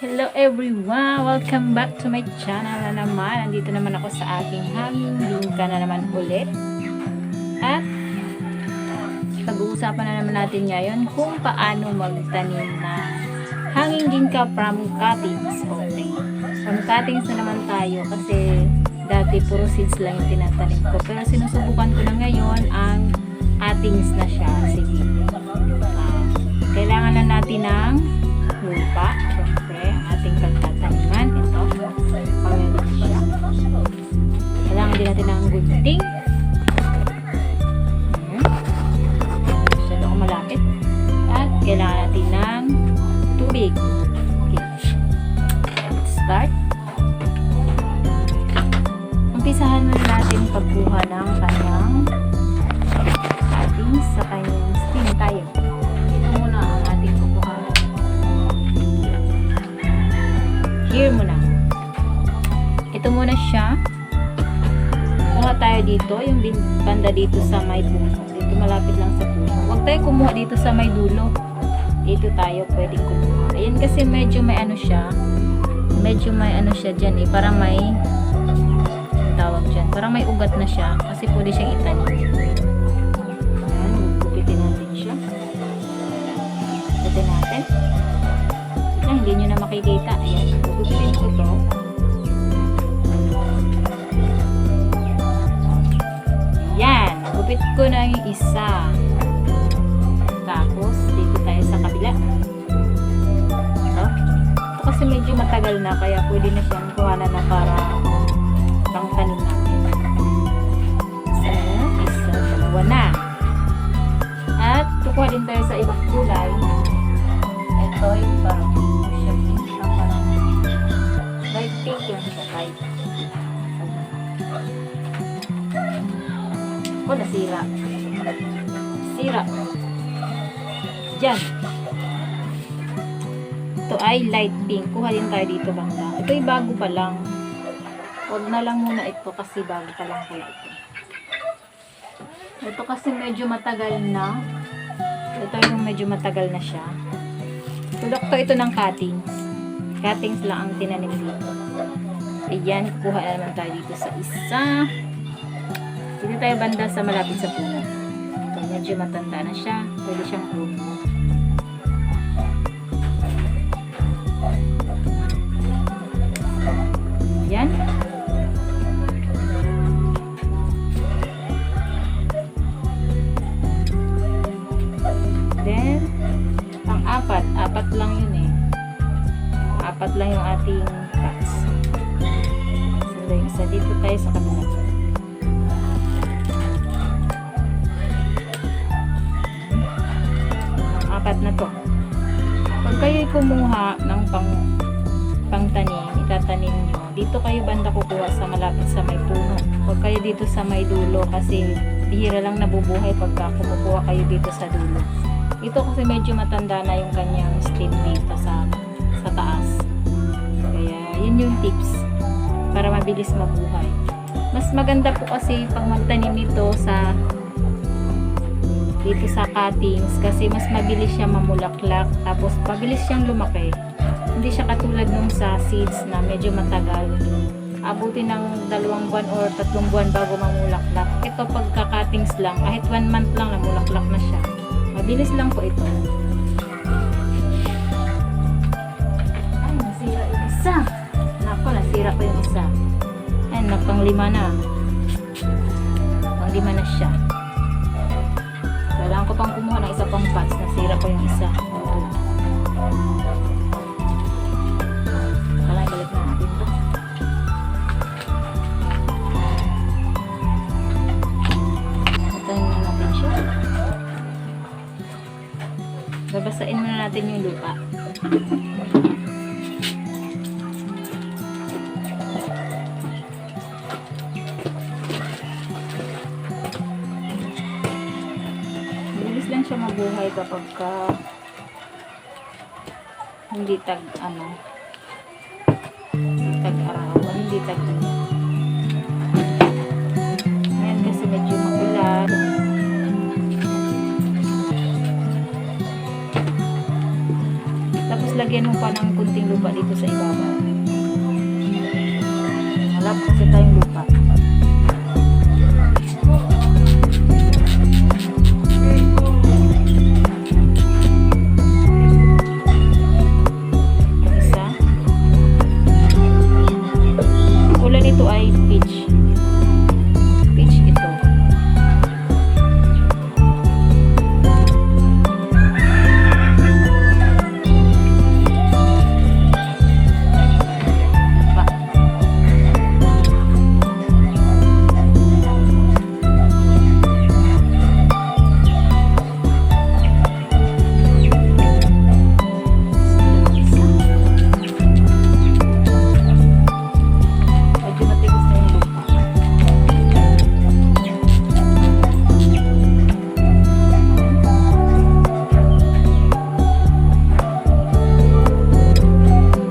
Hello everyone! Welcome back to my channel na naman. Andito naman ako sa aking hanging bingka na naman ulit. At pag-uusapan na naman natin ngayon kung paano magtanim na hanging bingka from cuttings. Okay. From cuttings na naman tayo kasi dati puro seeds lang yung tinatanim ko. Pero sinusubukan ko na ngayon ang cuttings na siya. Sige. Kailangan na natin ng lupa. Ating pagtataniman. Ito. Paglalagay siya. Kailangan din natin ng gunting. Masyado ako malapit. At kailangan natin ng tubig. Okay. Let's start. Umpisahan muna natin pagkuha ng kanyang cuttings sa kanyang stem tayo. Ito muna ang ating kukuha. Here muna. Ito muna siya. Kuha tayo dito. Yung banda dito sa may puno. Dito malapit lang sa puno. Huwag tayo kumuha dito sa may dulo. Dito tayo pwedeng kumuha. Ayan kasi medyo may ano siya. Medyo may ano siya dyan eh. Parang may tawag dyan. Parang may ugat na siya. Kasi pwede siyang itanim. Ayan. Gupitin natin siya. Gupitin natin. Hindi nyo na makikita. Ayan. Gugupitin ko to. Ayan. Gupit ko na yung isa. Tapos, dito tayo sa kabila. Ito. Ito kasi medyo matagal na. Kaya pwede na siyang kuhanan na para pang tanim natin. Isa, dalawa na. At, kukuha din tayo sa ibang kulay. Ito yung parang light pink lang siya, light. Oh, nasira. Sira. Diyan. Ito ay light pink. Kuha din tayo dito banda. Ito ay bago pa lang. Huwag na lang muna ito kasi bago pa lang pala ito. Ito kasi medyo matagal na. Ito yung medyo matagal na siya. Tulok to ito ng cuttings. Cuttings lang ang tinanim dito. Ayan, kuha na naman tayo dito sa isa. Dito tayo banda sa malapit sa puno. Ito, medyo matanda na siya. Pwede siyang puno. Ayan. Then, pang-apat. Apat lang yun eh. Apat lang yung ating cuts. So, isa dito tayo sa kabila. Apat na to. Pag kayo kumuha ng pangtanim, itatanim nyo, dito kayo banda kukuha sa malapit sa may puno. Huwag kayo dito sa may dulo kasi bihira lang nabubuhay pagka kumukuha kayo dito sa dulo. Ito kasi medyo matanda na yung kanyang stem dito sa taas. Kaya, yun yung tips para mabilis mabuhay. Mas maganda po kasi pag magtanim nito dito sa cuttings kasi mas mabilis siya mamulaklak tapos mabilis siyang lumaki. Hindi siya katulad nung sa seeds na medyo matagal. Abutin ng 2 buwan or 3 buwan bago mamulaklak. Ito pagka cuttings lang, kahit 1 month lang namulaklak na siya. Mabilis lang po ito. Isa. Nako, nasira ko yung isa. Ayan, pang-5 na. Pang-5 na siya. Kailangan ko pang kumuha ng isa pang pots. Nasira ko yung isa. Kailangan balik na natin ito. Patayin na natin siya. Babasain muna natin yung lupa. Lang siya mabuhay kapag hindi tag-arawan, hindi ayan kasi medyo magulan. Tapos lalagyan mo pa ng kunting lupa dito sa ibabaw. Wala pa kasi tayong lupa. Isa. Kulay nito ay peach. Peach ito. Medyo matigas na yung lupa.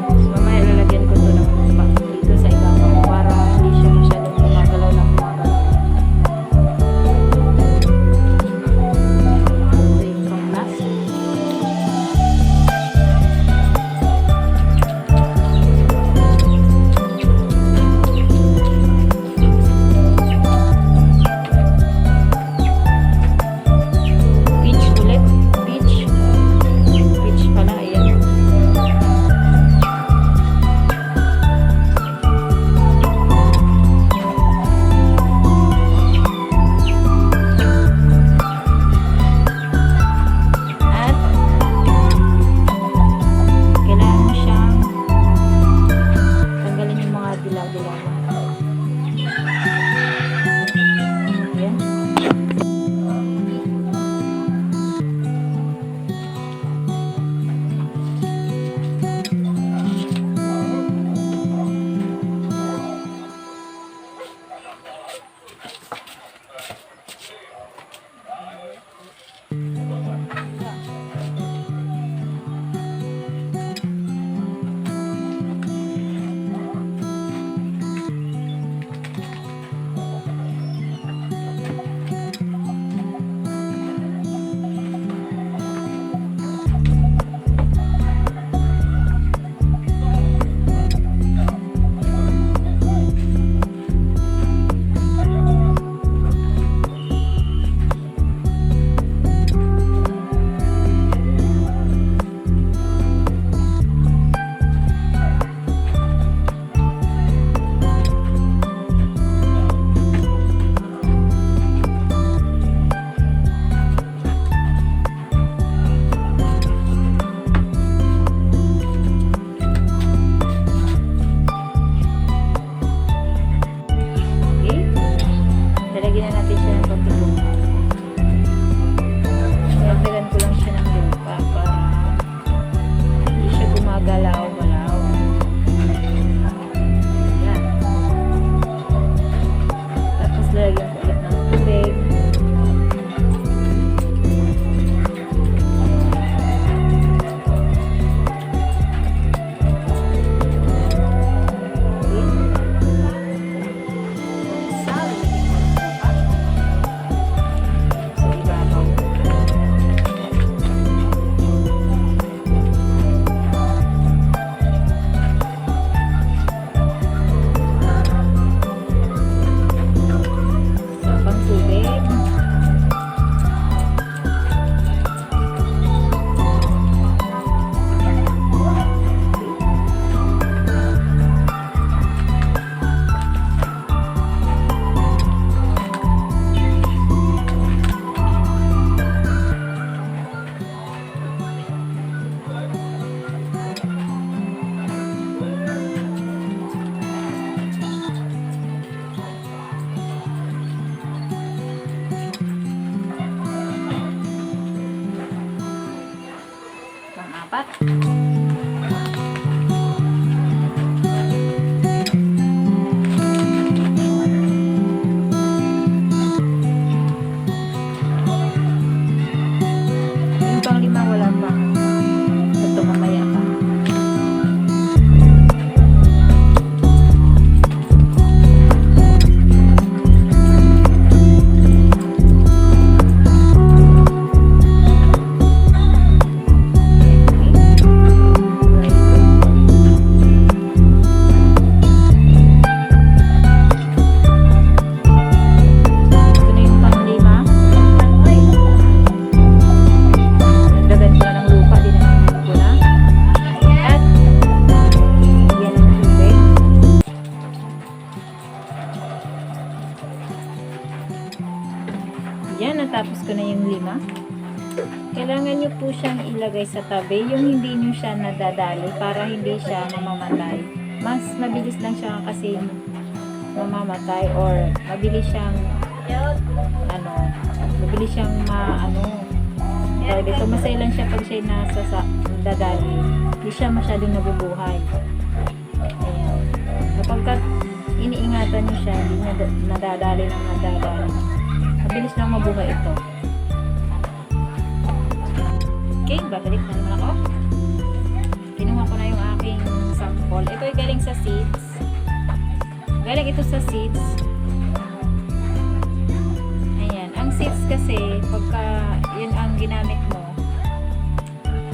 So, mamaya lalagyan ko to ng lupa dito sa ibabaw para hindi siya masyadong gumagalaw ng gumagalaw. Ito yung panglas. Peach ulit. Peach. Peach pala. Ayan. At kailangan mo siyang tanggalin yung mga dilaw-dilaw. Ayan. Yan, natapos ko na yung 5. Kailangan nyo po siyang ilagay sa tabi, yung hindi nyo siya nadadali para hindi siya mamamatay. Mas mabilis lang siya kasi mamamatay or mabilis siyang mabilis siyang tawag dito, masaya lang siya pag siya nasa dadali. Hindi siya masyadong nabubuhay. Ayan. Kapag iniingatan nyo siya, hindi niya nadadali ng nadadali. Mabilis lang mabuhay ito. Okay, babalik na naman ako. Kinuha ko na yung aking sample. Ito ay galing sa seeds. Galing ito sa seeds. Ayan. Ang seeds kasi, pagka yun ang ginamit mo,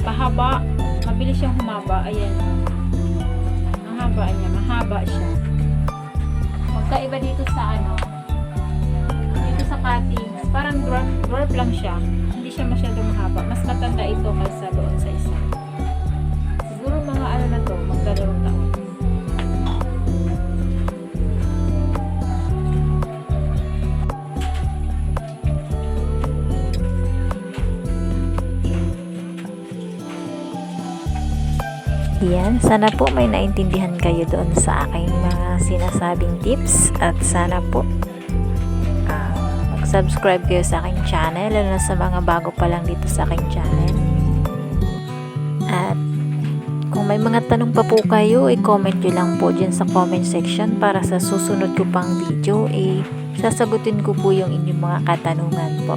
pahaba, mabilis siyang humaba. Ayan. Ang haba niya, mahaba siya. Magkaiba dito sa dito sa cuttings, parang dwarf lang siya. Hindi siya masyadong mahaba. Mas matanda ito kaysa doon sa isa. Siguro mga na to, magdalawang taon. Yan, sana po may naintindihan kayo doon sa aking mga sinasabing tips at sana po mag-subscribe kayo sa aking channel, lalo na sa mga bago pa lang dito sa aking channel. At kung may mga tanong pa po kayo, i-comment nyo lang po dyan sa comment section para sa susunod ko pang video, sasagutin ko po yung inyong mga katanungan po.